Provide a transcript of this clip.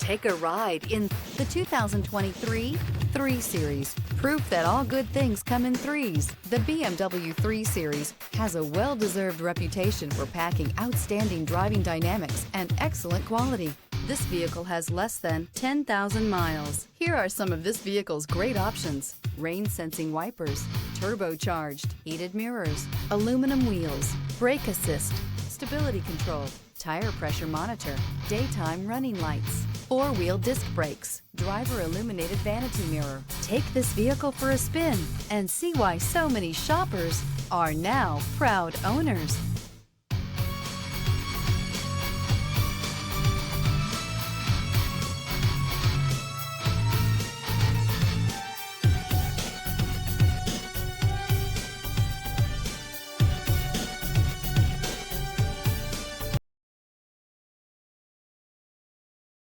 Take a ride in the 2023 3 Series. Proof that all good things come in threes. The BMW 3 Series has a well-deserved reputation for packing outstanding driving dynamics and excellent quality. This vehicle has less than 10,000 miles. Here are some of this vehicle's great options: rain-sensing wipers, turbocharged, heated mirrors, aluminum wheels, brake assist, stability control, tire pressure monitor, daytime running lights, 4-wheel disc brakes, driver illuminated vanity mirror. Take this vehicle for a spin and see why so many shoppers are now proud owners.